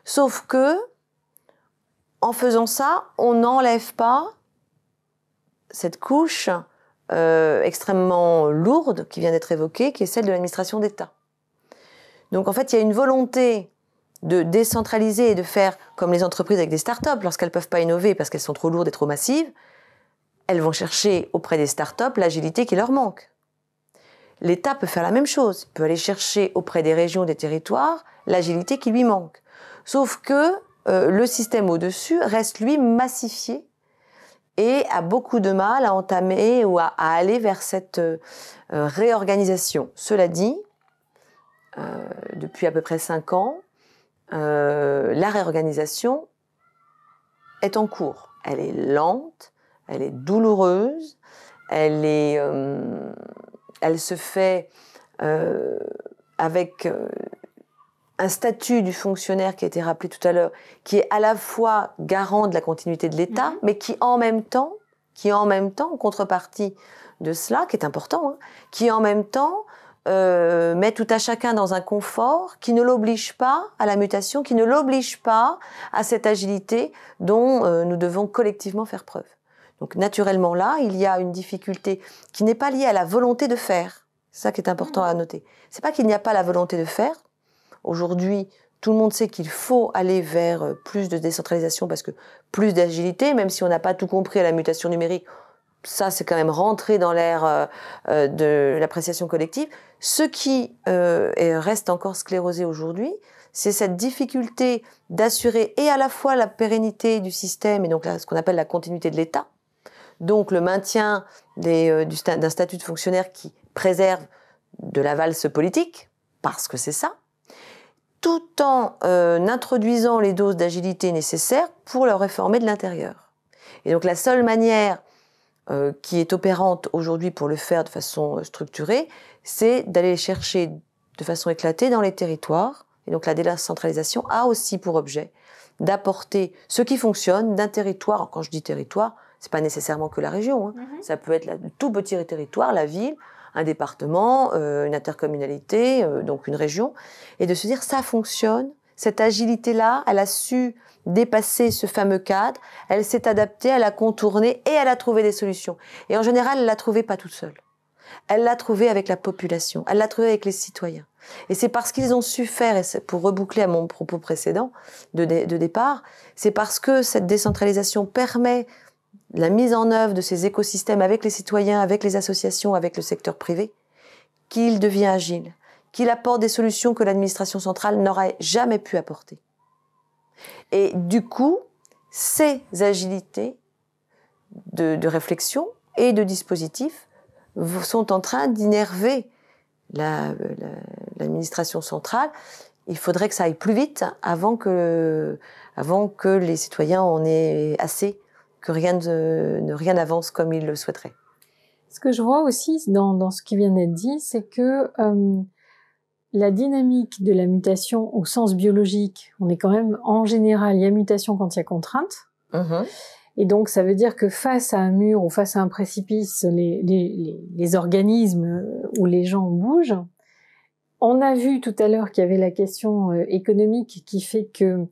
Sauf que, en faisant ça, on n'enlève pas cette couche extrêmement lourde qui vient d'être évoquée, qui est celle de l'administration d'État. Donc en fait, il y a une volonté de décentraliser et de faire comme les entreprises avec des start-up, lorsqu'elles ne peuvent pas innover parce qu'elles sont trop lourdes et trop massives, elles vont chercher auprès des start-up l'agilité qui leur manque. L'État peut faire la même chose, il peut aller chercher auprès des régions, des territoires, l'agilité qui lui manque. Sauf que le système au-dessus reste, lui, massifié et a beaucoup de mal à entamer ou à aller vers cette réorganisation. Cela dit, depuis à peu près 5 ans, la réorganisation est en cours. Elle est lente, elle est douloureuse, elle se fait avec un statut du fonctionnaire qui a été rappelé tout à l'heure, qui est à la fois garant de la continuité de l'État, mais qui en même temps, en contrepartie de cela, qui est important, qui en même temps met tout à chacun dans un confort qui ne l'oblige pas à la mutation, qui ne l'oblige pas à cette agilité dont nous devons collectivement faire preuve. Donc naturellement là, il y a une difficulté qui n'est pas liée à la volonté de faire. C'est ça qui est important à noter. C'est pas qu'il n'y a pas la volonté de faire. Aujourd'hui, tout le monde sait qu'il faut aller vers plus de décentralisation parce que plus d'agilité, même si on n'a pas tout compris à la mutation numérique, ça c'est quand même rentré dans l'ère de l'appréciation collective. Ce qui reste encore sclérosé aujourd'hui, c'est cette difficulté d'assurer et à la fois la pérennité du système et donc là, ce qu'on appelle la continuité de l'État, donc le maintien d'un statut de fonctionnaire qui préserve de la valse politique, parce que c'est ça, tout en introduisant les doses d'agilité nécessaires pour le réformer de l'intérieur. Et donc la seule manière qui est opérante aujourd'hui pour le faire de façon structurée, c'est d'aller chercher de façon éclatée dans les territoires. Et donc la décentralisation a aussi pour objet d'apporter ce qui fonctionne d'un territoire. Quand je dis territoire, c'est pas nécessairement que la région. Ça peut être le tout petit territoire, la ville, un département, une intercommunalité, donc une région, et de se dire ça fonctionne, cette agilité-là, elle a su dépasser ce fameux cadre, elle s'est adaptée, elle a contourné et elle a trouvé des solutions. Et en général, elle l'a trouvée pas toute seule. Elle l'a trouvée avec la population, elle l'a trouvée avec les citoyens. Et c'est parce qu'ils ont su faire, et pour reboucler à mon propos précédent de départ, c'est parce que cette décentralisation permet la mise en œuvre de ces écosystèmes avec les citoyens, avec les associations, avec le secteur privé, qu'il devient agile, qu'il apporte des solutions que l'administration centrale n'aurait jamais pu apporter. Et du coup, ces agilités de réflexion et de dispositifs sont en train d'innerver l'administration centrale. Il faudrait que ça aille plus vite avant que les citoyens en aient assez que rien n'avance comme il le souhaiterait. Ce que je vois aussi dans ce qui vient d'être dit, c'est que la dynamique de la mutation au sens biologique, on est quand même, en général, il y a mutation quand il y a contrainte. Et donc, ça veut dire que face à un mur ou face à un précipice, les organismes ou les gens bougent. On a vu tout à l'heure qu'il y avait la question économique qui fait que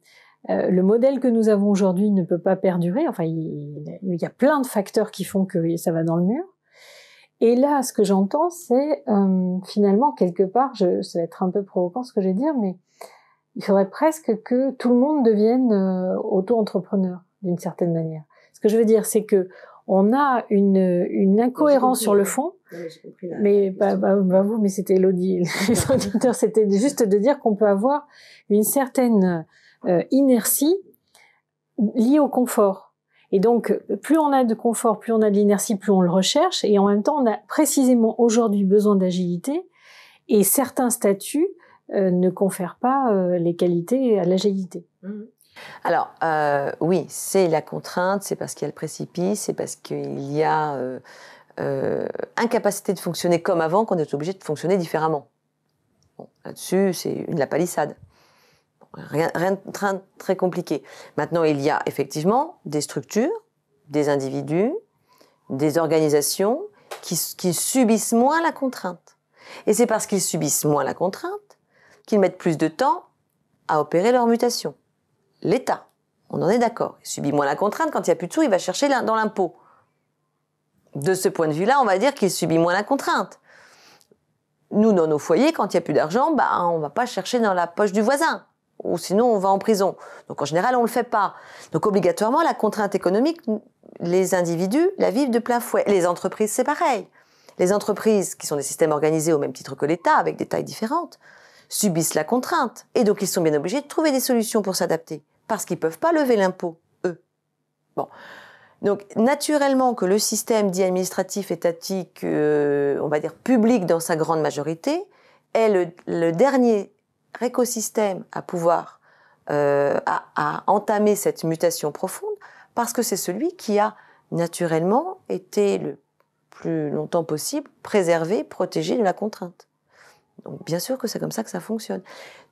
le modèle que nous avons aujourd'hui ne peut pas perdurer. Enfin, il y a plein de facteurs qui font que ça va dans le mur. Et là, ce que j'entends, c'est finalement, quelque part, ça va être un peu provocant ce que je vais dire, mais il faudrait presque que tout le monde devienne auto-entrepreneur, d'une certaine manière. Ce que je veux dire, c'est que on a une incohérence sur le fond. Mais vous, mais c'était Elodie, les auditeurs, c'était juste de dire qu'on peut avoir une certaine inertie liée au confort. Et donc, plus on a de confort, plus on a de l'inertie, plus on le recherche. Et en même temps, on a précisément aujourd'hui besoin d'agilité. Et certains statuts ne confèrent pas les qualités à l'agilité. Alors, oui, c'est la contrainte, c'est parce qu'il y a le précipice, c'est parce qu'il y a incapacité de fonctionner comme avant qu'on est obligé de fonctionner différemment. Bon, là-dessus, c'est la palissade. Rien de très compliqué. Maintenant, il y a effectivement des structures, des individus, des organisations qui subissent moins la contrainte. Et c'est parce qu'ils subissent moins la contrainte qu'ils mettent plus de temps à opérer leur mutation. L'État, on en est d'accord, il subit moins la contrainte. Quand il n'y a plus de sous, il va chercher dans l'impôt. De ce point de vue-là, on va dire qu'il subit moins la contrainte. Nous, dans nos foyers, quand il n'y a plus d'argent, on ne va pas chercher dans la poche du voisin. Ou sinon on va en prison. Donc en général, on ne le fait pas. Donc obligatoirement, la contrainte économique, les individus la vivent de plein fouet. Les entreprises, c'est pareil. Les entreprises, qui sont des systèmes organisés au même titre que l'État, avec des tailles différentes, subissent la contrainte. Et donc ils sont bien obligés de trouver des solutions pour s'adapter. Parce qu'ils ne peuvent pas lever l'impôt, eux. Bon. Donc naturellement que le système dit administratif, étatique, on va dire public dans sa grande majorité, est le dernier écosystème à pouvoir à entamer cette mutation profonde, parce que c'est celui qui a naturellement été le plus longtemps possible préservé, protégé de la contrainte. Donc bien sûr que c'est comme ça que ça fonctionne.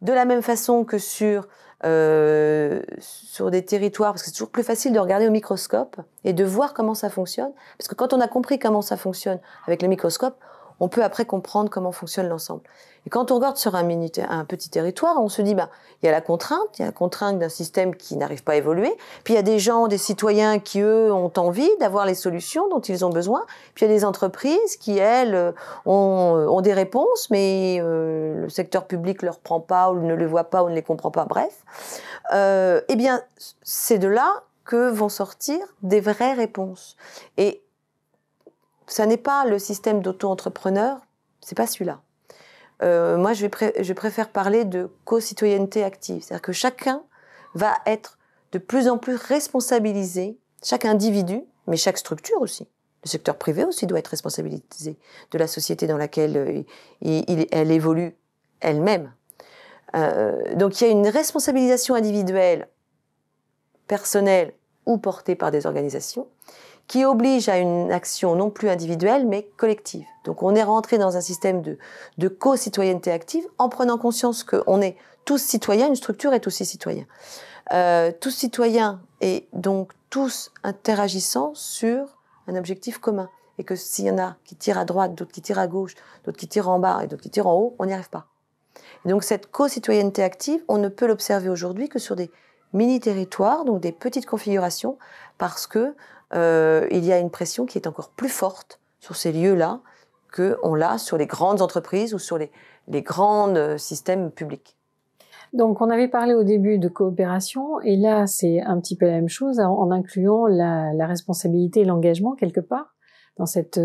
De la même façon que sur des territoires, parce que c'est toujours plus facile de regarder au microscope et de voir comment ça fonctionne, parce que quand on a compris comment ça fonctionne avec le microscope, on peut après comprendre comment fonctionne l'ensemble. Et quand on regarde sur un petit territoire, on se dit, il y a la contrainte d'un système qui n'arrive pas à évoluer, puis il y a des gens, des citoyens qui, eux, ont envie d'avoir les solutions dont ils ont besoin, puis il y a des entreprises qui, elles, ont des réponses, mais le secteur public ne les reprend pas, ou ne les voit pas, ou ne les comprend pas, bref. Eh bien, c'est de là que vont sortir des vraies réponses. Et ça n'est pas le système d'auto-entrepreneur, c'est pas celui-là. Moi, je préfère parler de co-citoyenneté active. C'est-à-dire que chacun va être de plus en plus responsabilisé, chaque individu, mais chaque structure aussi. Le secteur privé aussi doit être responsabilisé de la société dans laquelle elle évolue elle-même. Donc il y a une responsabilisation individuelle, personnelle ou portée par des organisations, qui oblige à une action non plus individuelle, mais collective. Donc on est rentré dans un système de co-citoyenneté active en prenant conscience qu'on est tous citoyens, une structure est aussi citoyen. Tous citoyens et donc tous interagissant sur un objectif commun. Et que s'il y en a qui tirent à droite, d'autres qui tirent à gauche, d'autres qui tirent en bas et d'autres qui tirent en haut, on n'y arrive pas. Et donc cette co-citoyenneté active, on ne peut l'observer aujourd'hui que sur des mini-territoires, donc des petites configurations, parce que il y a une pression qui est encore plus forte sur ces lieux-là qu'on l'a sur les grandes entreprises ou sur les grands systèmes publics. Donc on avait parlé au début de coopération, et là c'est un petit peu la même chose en incluant la responsabilité et l'engagement quelque part dans cette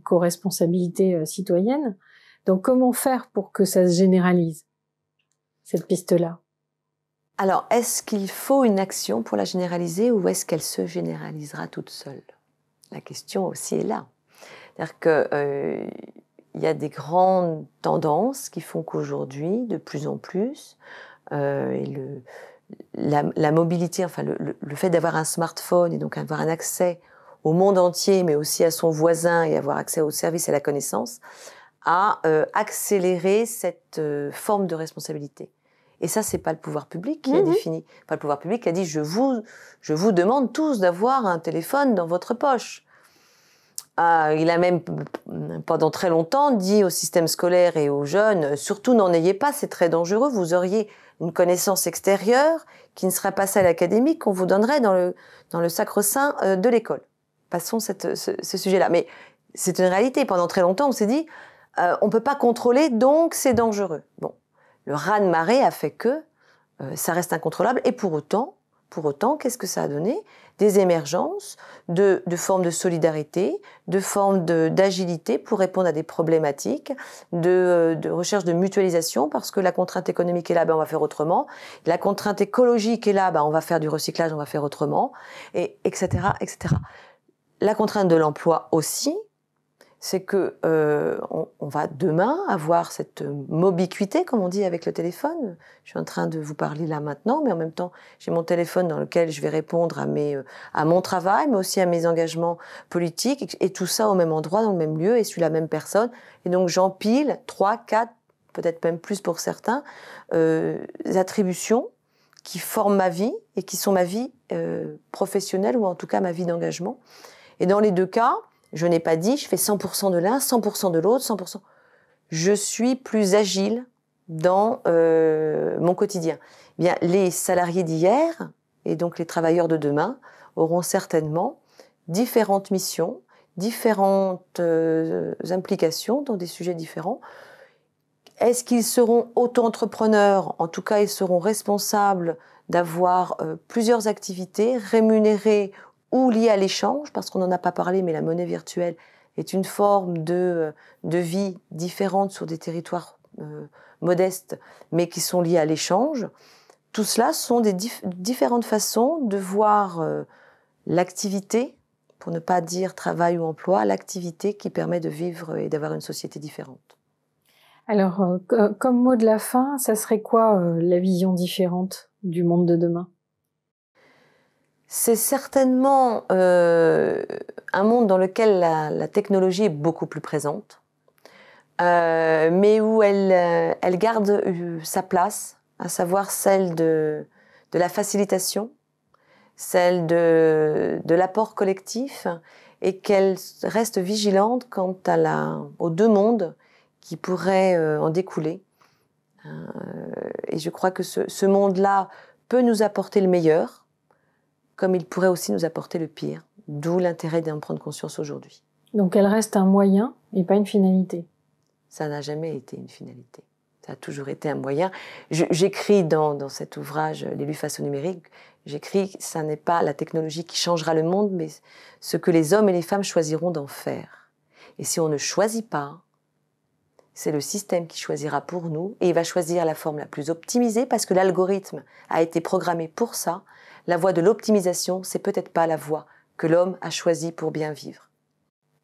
co-responsabilité citoyenne. Donc comment faire pour que ça se généralise, cette piste-là ? Alors, est-ce qu'il faut une action pour la généraliser ou est-ce qu'elle se généralisera toute seule ? La question aussi est là. C'est-à-dire qu'il y a des grandes tendances qui font qu'aujourd'hui, de plus en plus, et la mobilité, enfin le fait d'avoir un smartphone et donc avoir un accès au monde entier, mais aussi à son voisin et avoir accès aux services et à la connaissance, a accéléré cette forme de responsabilité. Et ça, c'est pas le pouvoir public qui a défini. Pas le pouvoir public qui a dit je vous demande tous d'avoir un téléphone dans votre poche. Il a même, pendant très longtemps, dit au système scolaire et aux jeunes, surtout n'en ayez pas, c'est très dangereux, vous auriez une connaissance extérieure qui ne serait pas celle académique qu'on vous donnerait dans le sacre-saint de l'école. Passons ce sujet-là. Mais c'est une réalité. Pendant très longtemps, on s'est dit, on ne peut pas contrôler, donc c'est dangereux. Bon, le raz-de-marée a fait que ça reste incontrôlable. Et pour autant, qu'est-ce que ça a donné? Des émergences de formes de solidarité, de formes d'agilité pour répondre à des problématiques, de recherche de mutualisation, parce que la contrainte économique est là, ben on va faire autrement. La contrainte écologique est là, ben on va faire du recyclage, on va faire autrement, et etc., etc. La contrainte de l'emploi aussi, c'est que on va demain avoir cette mobiquité, comme on dit avec le téléphone. Je suis en train de vous parler là maintenant, mais en même temps, j'ai mon téléphone dans lequel je vais répondre à mon travail, mais aussi à mes engagements politiques, et tout ça au même endroit, dans le même lieu, et sur la même personne. Et donc j'empile 3, 4, peut-être même plus pour certains, attributions qui forment ma vie et qui sont ma vie professionnelle, ou en tout cas ma vie d'engagement. Et dans les deux cas, je n'ai pas dit, je fais 100% de l'un, 100% de l'autre, 100%. Je suis plus agile dans mon quotidien. Eh bien, les salariés d'hier, et donc les travailleurs de demain, auront certainement différentes missions, différentes implications dans des sujets différents. Est-ce qu'ils seront auto-entrepreneurs? En tout cas, ils seront responsables d'avoir plusieurs activités rémunérées ou liées à l'échange, parce qu'on n'en a pas parlé, mais la monnaie virtuelle est une forme de vie différente sur des territoires modestes, mais qui sont liées à l'échange. Tout cela sont des différentes façons de voir l'activité, pour ne pas dire travail ou emploi, l'activité qui permet de vivre et d'avoir une société différente. Alors, comme mot de la fin, ça serait quoi la vision différente du monde de demain ? C'est certainement un monde dans lequel la technologie est beaucoup plus présente, mais où elle garde sa place, à savoir celle de la facilitation, celle de l'apport collectif, et qu'elle reste vigilante quant aux deux mondes qui pourraient en découler. Et je crois que ce monde-là peut nous apporter le meilleur, comme il pourrait aussi nous apporter le pire, d'où l'intérêt d'en prendre conscience aujourd'hui. Donc elle reste un moyen et pas une finalité. Ça n'a jamais été une finalité. Ça a toujours été un moyen. J'écris dans cet ouvrage « L'élu face au numérique », j'écris « Ça n'est pas la technologie qui changera le monde, mais ce que les hommes et les femmes choisiront d'en faire. Et si on ne choisit pas, c'est le système qui choisira pour nous, et il va choisir la forme la plus optimisée, parce que l'algorithme a été programmé pour ça. La voie de l'optimisation, c'est peut-être pas la voie que l'homme a choisie pour bien vivre.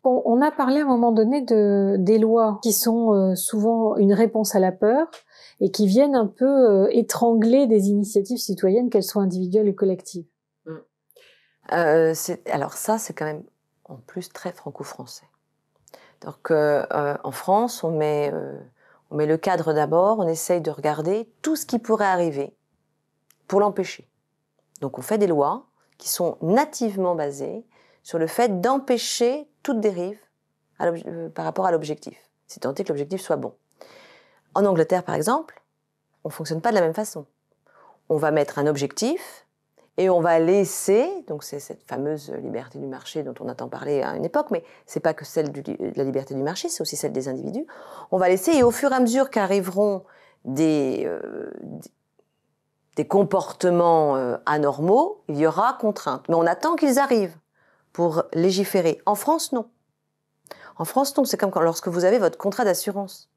On a parlé à un moment donné des lois qui sont souvent une réponse à la peur et qui viennent un peu étrangler des initiatives citoyennes, qu'elles soient individuelles ou collectives. Alors ça, c'est quand même en plus très franco-français. Donc en France, on met le cadre d'abord, on essaye de regarder tout ce qui pourrait arriver pour l'empêcher. Donc on fait des lois qui sont nativement basées sur le fait d'empêcher toute dérive par rapport à l'objectif, si tant est que l'objectif soit bon. En Angleterre, par exemple, on ne fonctionne pas de la même façon. On va mettre un objectif et on va laisser, donc c'est cette fameuse liberté du marché dont on entend parler à une époque, mais c'est pas que celle de la liberté du marché, c'est aussi celle des individus. On va laisser, et au fur et à mesure qu'arriveront des comportements anormaux, il y aura contrainte. Mais on attend qu'ils arrivent pour légiférer. En France, non. En France, non. C'est comme lorsque vous avez votre contrat d'assurance.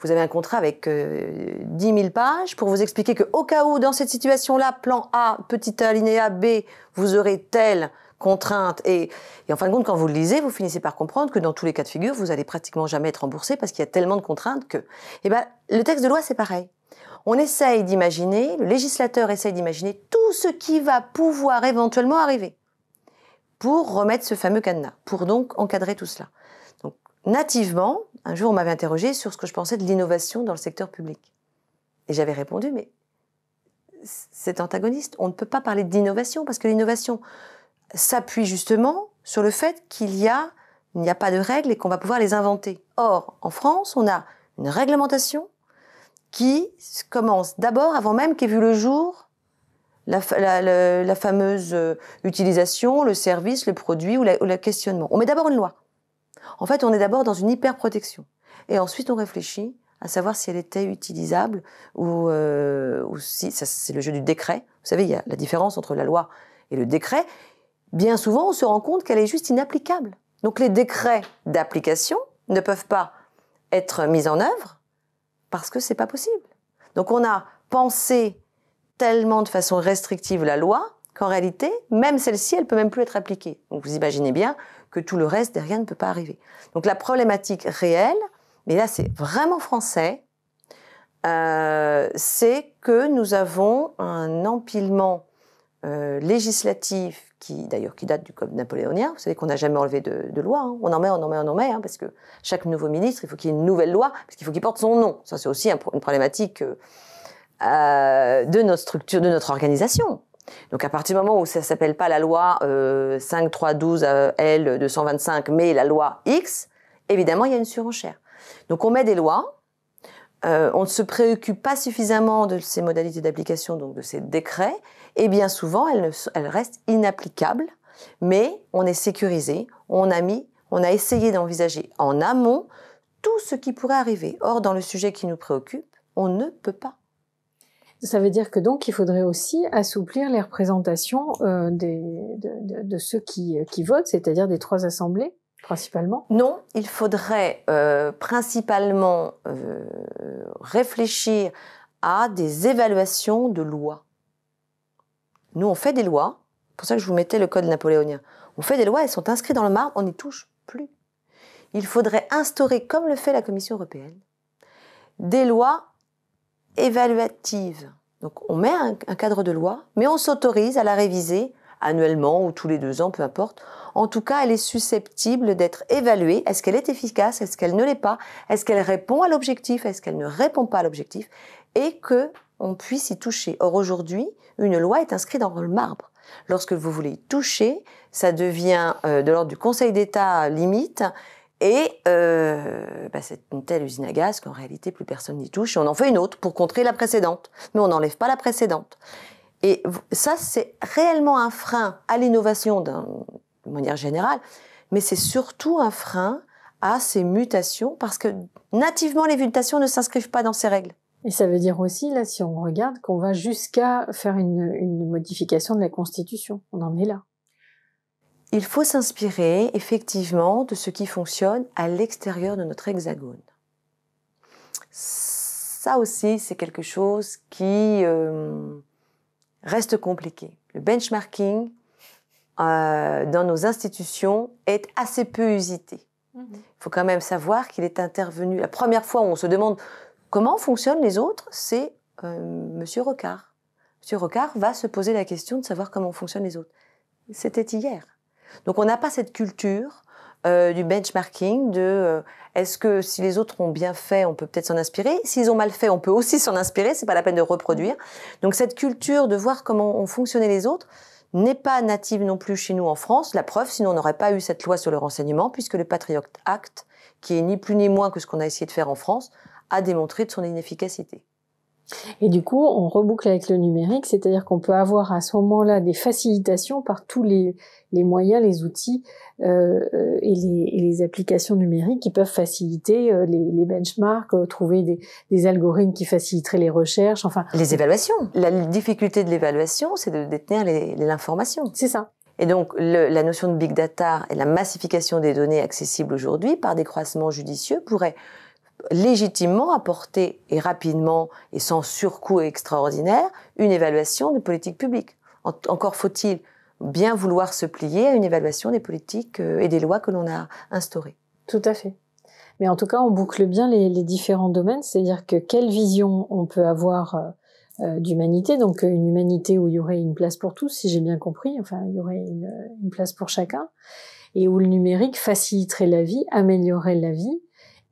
Vous avez un contrat avec 10 000 pages pour vous expliquer qu'au cas où, dans cette situation-là, plan A, petit alinéa B, vous aurez telle contrainte. Et en fin de compte, quand vous le lisez, vous finissez par comprendre que dans tous les cas de figure, vous allez pratiquement jamais être remboursé parce qu'il y a tellement de contraintes que... Eh ben, le texte de loi, c'est pareil. On essaye d'imaginer, le législateur essaye d'imaginer tout ce qui va pouvoir éventuellement arriver pour remettre ce fameux cadenas, pour donc encadrer tout cela. Donc, nativement, un jour, on m'avait interrogé sur ce que je pensais de l'innovation dans le secteur public. Et j'avais répondu, mais c'est antagoniste. On ne peut pas parler d'innovation parce que l'innovation s'appuie justement sur le fait qu'il n'y a pas de règles et qu'on va pouvoir les inventer. Or, en France, on a une réglementation qui commence d'abord, avant même qu'ait vu le jour, la fameuse utilisation, le service, le produit ou le questionnement. On met d'abord une loi. En fait, on est d'abord dans une hyper-protection. Et ensuite, on réfléchit à savoir si elle était utilisable ou si... Ça, c'est le jeu du décret. Vous savez, il y a la différence entre la loi et le décret. Bien souvent, on se rend compte qu'elle est juste inapplicable. Donc, les décrets d'application ne peuvent pas être mis en œuvre parce que c'est pas possible. Donc, on a pensé tellement de façon restrictive la loi qu'en réalité, même celle-ci, elle peut même plus être appliquée. Donc, vous imaginez bien que tout le reste derrière ne peut pas arriver. Donc, la problématique réelle, mais là, c'est vraiment français, c'est que nous avons un empilement législatif qui date du code napoléonien. Vous savez qu'on n'a jamais enlevé de loi. Hein. On en met, hein, parce que chaque nouveau ministre, il faut qu'il y ait une nouvelle loi, parce qu'il faut qu'il porte son nom. Ça, c'est aussi une problématique de notre structure, de notre organisation. Donc, à partir du moment où ça s'appelle pas la loi 5312 L 225, mais la loi X, évidemment, il y a une surenchère. Donc, on met des lois. On ne se préoccupe pas suffisamment de ces modalités d'application, donc de ces décrets, et bien souvent, elles restent inapplicables, mais on est sécurisé, on a essayé d'envisager en amont tout ce qui pourrait arriver. Or, dans le sujet qui nous préoccupe, on ne peut pas. Ça veut dire que donc il faudrait aussi assouplir les représentations de ceux qui votent, c'est-à-dire des 3 assemblées principalement? Non, il faudrait principalement réfléchir à des évaluations de lois. Nous, on fait des lois, c'est pour ça que je vous mettais le code napoléonien. On fait des lois, elles sont inscrites dans le marbre, on n'y touche plus. Il faudrait instaurer, comme le fait la Commission européenne, des lois évaluatives. Donc, on met un cadre de loi, mais on s'autorise à la réviser annuellement ou tous les 2 ans, peu importe. En tout cas, elle est susceptible d'être évaluée. Est-ce qu'elle est efficace? Est-ce qu'elle ne l'est pas? Est-ce qu'elle répond à l'objectif? Est-ce qu'elle ne répond pas à l'objectif? Et qu'on puisse y toucher. Or, aujourd'hui, une loi est inscrite dans le marbre. Lorsque vous voulez y toucher, ça devient de l'ordre du Conseil d'État limite. Et c'est une telle usine à gaz qu'en réalité, plus personne n'y touche. Et on en fait une autre pour contrer la précédente. Mais on n'enlève pas la précédente. Et ça, c'est réellement un frein à l'innovation de manière générale, mais c'est surtout un frein à ces mutations, parce que nativement, les mutations ne s'inscrivent pas dans ces règles. Et ça veut dire aussi, là, si on regarde, qu'on va jusqu'à faire une modification de la Constitution. On en est là. Il faut s'inspirer, effectivement, de ce qui fonctionne à l'extérieur de notre hexagone. Ça aussi, c'est quelque chose qui reste compliqué. Le benchmarking dans nos institutions est assez peu usité. Il faut quand même savoir qu'il est intervenu. La première fois où on se demande comment fonctionnent les autres, c'est Monsieur Rocard. Monsieur Rocard va se poser la question de savoir comment fonctionnent les autres. C'était hier. Donc on n'a pas cette culture du benchmarking, est-ce que si les autres ont bien fait, on peut peut-être s'en inspirer. S'ils ont mal fait, on peut aussi s'en inspirer, c'est pas la peine de reproduire. Donc cette culture de voir comment ont fonctionné les autres n'est pas native non plus chez nous en France. La preuve, sinon on n'aurait pas eu cette loi sur le renseignement, puisque le Patriot Act, qui est ni plus ni moins que ce qu'on a essayé de faire en France, a démontré de son inefficacité. Et du coup, on reboucle avec le numérique, c'est-à-dire qu'on peut avoir à ce moment-là des facilitations par tous les moyens, les outils et les applications numériques qui peuvent faciliter les benchmarks, trouver des algorithmes qui faciliteraient les recherches, enfin... Les évaluations. La difficulté de l'évaluation, c'est de détenir l'information. C'est ça. Et donc, la notion de big data et la massification des données accessibles aujourd'hui par décroissement judicieux pourrait légitimement apporter et rapidement et sans surcoût extraordinaire une évaluation de politique publique. Encore faut-il bien vouloir se plier à une évaluation des politiques et des lois que l'on a instaurées. Tout à fait. Mais en tout cas, on boucle bien les différents domaines, c'est-à-dire que quelle vision on peut avoir d'humanité, donc une humanité où il y aurait une place pour tous, si j'ai bien compris, enfin il y aurait une place pour chacun, et où le numérique faciliterait la vie, améliorerait la vie,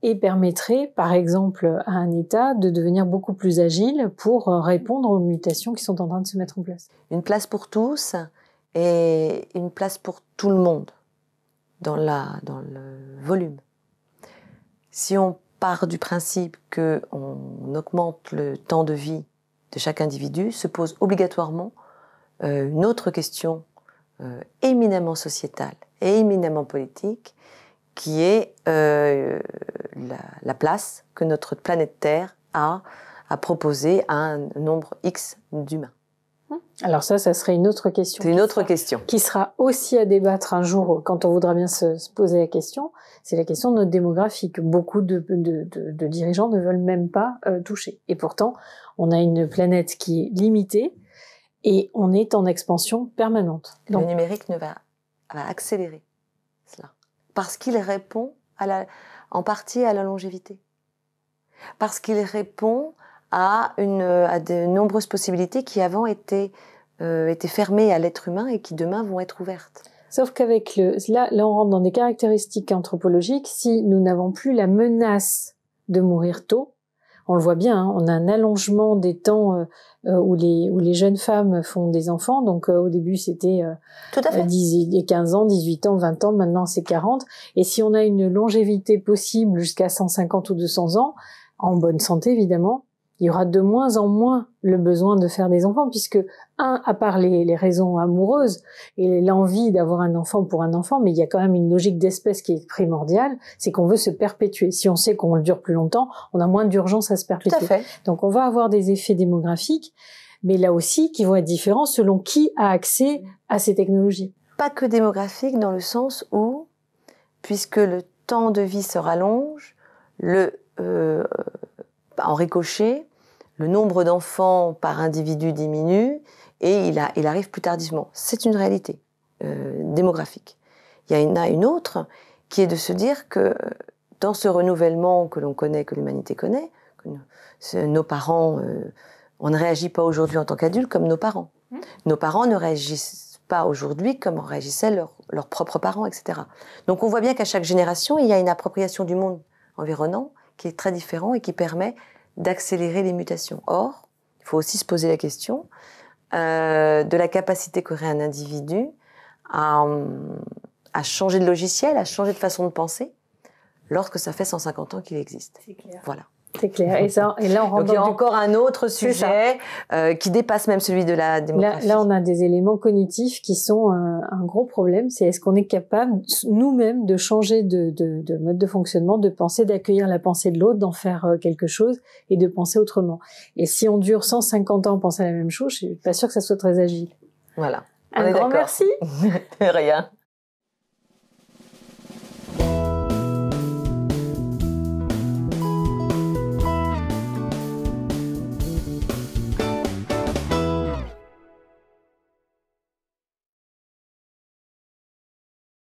et permettrait, par exemple, à un État de devenir beaucoup plus agile pour répondre aux mutations qui sont en train de se mettre en place. Une place pour tous et une place pour tout le monde dans le volume. Si on part du principe qu'on augmente le temps de vie de chaque individu, se pose obligatoirement une autre question éminemment sociétale et éminemment politique, qui est la place que notre planète Terre a à proposer à un nombre X d'humains. Alors ça serait une autre question. C'est une autre question. Qui sera aussi à débattre un jour quand on voudra bien se poser la question. C'est la question de notre démographie que beaucoup de dirigeants ne veulent même pas toucher. Et pourtant, on a une planète qui est limitée et on est en expansion permanente. Donc, le numérique va accélérer cela. Parce qu'il répond en partie à la longévité. Parce qu'il répond à de nombreuses possibilités qui avant étaient fermées à l'être humain et qui demain vont être ouvertes. Sauf qu'avec là on rentre dans des caractéristiques anthropologiques. Si nous n'avons plus la menace de mourir tôt, on le voit bien, hein, on a un allongement des temps où les jeunes femmes font des enfants. Donc au début c'était 15 ans, 18 ans, 20 ans, maintenant c'est 40. Et si on a une longévité possible jusqu'à 150 ou 200 ans, en bonne santé évidemment, il y aura de moins en moins le besoin de faire des enfants, puisque à part les raisons amoureuses et l'envie d'avoir un enfant pour un enfant, mais il y a quand même une logique d'espèce qui est primordiale, c'est qu'on veut se perpétuer. Si on sait qu'on le dure plus longtemps, on a moins d'urgence à se perpétuer. Tout à fait. Donc on va avoir des effets démographiques, mais là aussi qui vont être différents selon qui a accès à ces technologies. Pas que démographiques, dans le sens où, puisque le temps de vie se rallonge, en ricochet, le nombre d'enfants par individu diminue et il arrive plus tardivement. C'est une réalité démographique. Il y en a une autre qui est de se dire que dans ce renouvellement que l'on connaît, que l'humanité connaît, nos parents, on ne réagit pas aujourd'hui en tant qu'adultes comme nos parents. Nos parents ne réagissent pas aujourd'hui comme réagissaient leurs propres parents, etc. Donc on voit bien qu'à chaque génération, il y a une appropriation du monde environnant qui est très différent et qui permet d'accélérer les mutations. Or, il faut aussi se poser la question de la capacité qu'aurait un individu à changer de logiciel, à changer de façon de penser, lorsque ça fait 150 ans qu'il existe. C'est clair. Voilà. C'est clair. Et là, on rentre. Donc il y a encore un autre sujet qui dépasse même celui de la démographie. Là, on a des éléments cognitifs qui sont un gros problème. C'est est-ce qu'on est capable nous-mêmes de changer de mode de fonctionnement, de penser, d'accueillir la pensée de l'autre, d'en faire quelque chose et de penser autrement. Et si on dure 150 ans à penser à la même chose, je suis pas sûre que ça soit très agile. Voilà. Un grand merci. Rien.